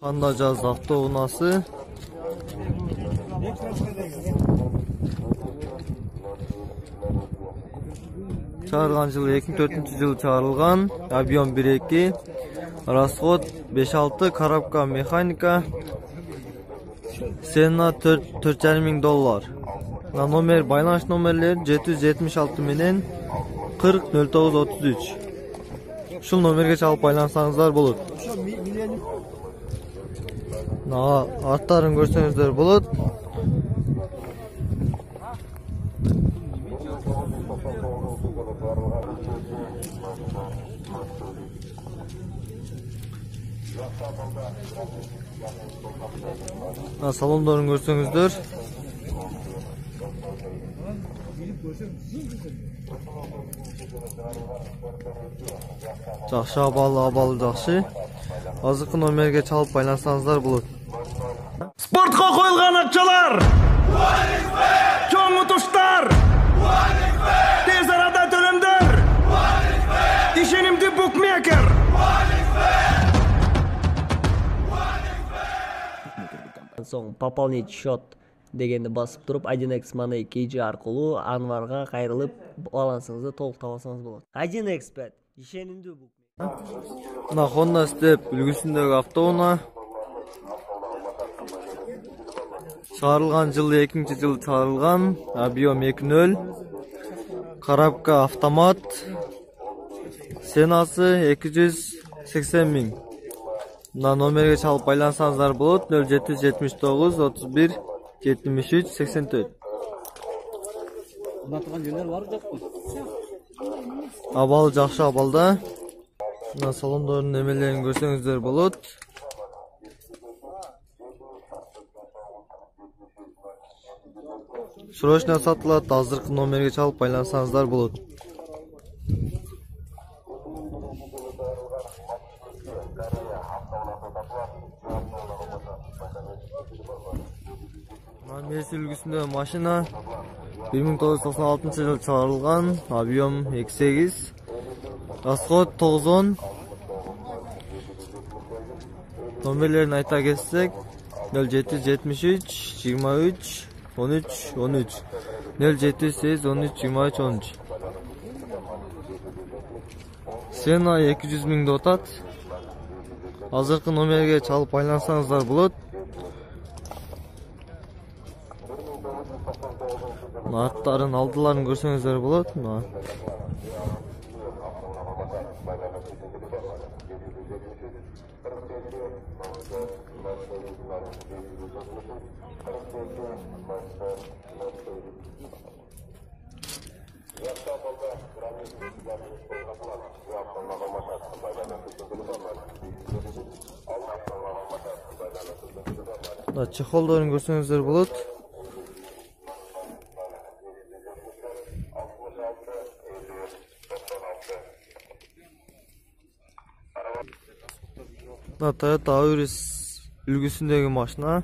Анда жаз автоунасы. Чыгарылган жылы 2004-жылы чыгарылган. Объем 1.2. Расход 5.6. Коробка механика. Цена $4.500. Номер байланыш номерлери 776 менен 400933. Ушул номерге чалып байлансаңыздар болот. Арттарын көрсөңүздөр болот. Салондорун көрсөңүздөр. Жакшы абалы жакшы. Азыркы номерге чалып байлансаңыздар болот. Спортқа коюлган акчалар! Чоң утуштар! Тез арада төлөмдөр! Ишенимдүү букмекер! Соң пополнить счет дегенди басып туруп 1x Money KG аркылуу Анварга кайрылып балансыңызды толук таба алсаңыз болот. 1x Bet ишенимдүү букмекер. Мына Honda Step үлгүсүндөгү автоунаа. Чыгарылган жылы 2000-жылы чыгарылган. Объем 2.0. Коробка автомат. Ценасы 280 000. Мына номерге чалып байлансаңыздар болот. 0779 31 73 84. Унатылган жөндөр бар жокпу? Абалы жакшы абалда. Мына салондордун немелерин көрсөңүздөр болот. Срочно сатылат. Азыркы номерге чалып байлансаңыздар болот. Мерс үлгүсүндөгү машина 1996-жылы чыгарылган. Объем 2.8. Расход 9.10. Номерлерин айта кетсек 0773 23 13 13 0708 13 23 13. Цена 200 000 атат. Азыркы номерге чалып байлансаңыздар болот. Арттарын алдыларын көрсөңүздөр болот. Чехолдорун көрсөңүздөр болот. Toyota Auris үлгүсүндөгү машина.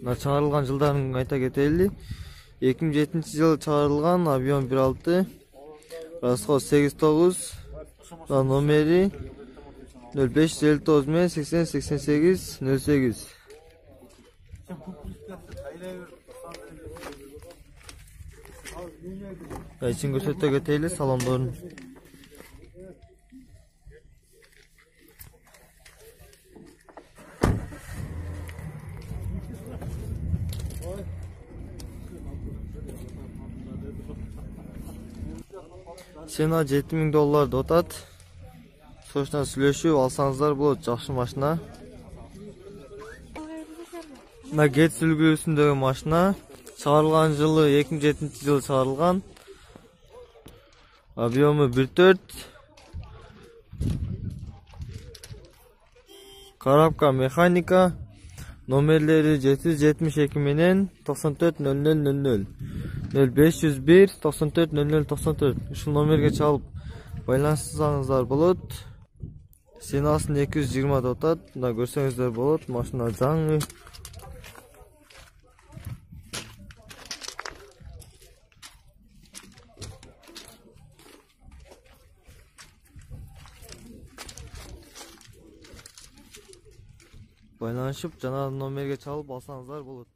Чыгарылган жылдарын айта кетели. 2007-жылы чыгарылган. Объем 1.6. Расход 8.9. Номери 0559 менен 80 88 08. Ичин көрсөтө кетели салондорун. Цена $7000 атат. Срочно сүйлөшүп алсаңыздар болот. Жакшы машина. Мына Getz үлгүсүндөгү машина. Чыгарылган жылы 2007-жылы чыгарылган. Объему 1.4. Коробка механика. Номерлери 772 менен 94 0000 0501 94 00 94. Ушул номерге чалып байланышсаңыздар болот. Ценасын 220 атат. Мына көрсөңүздөр болот. Машина жаңы. Байланышып жана номерге чалып алсаңыздар болот.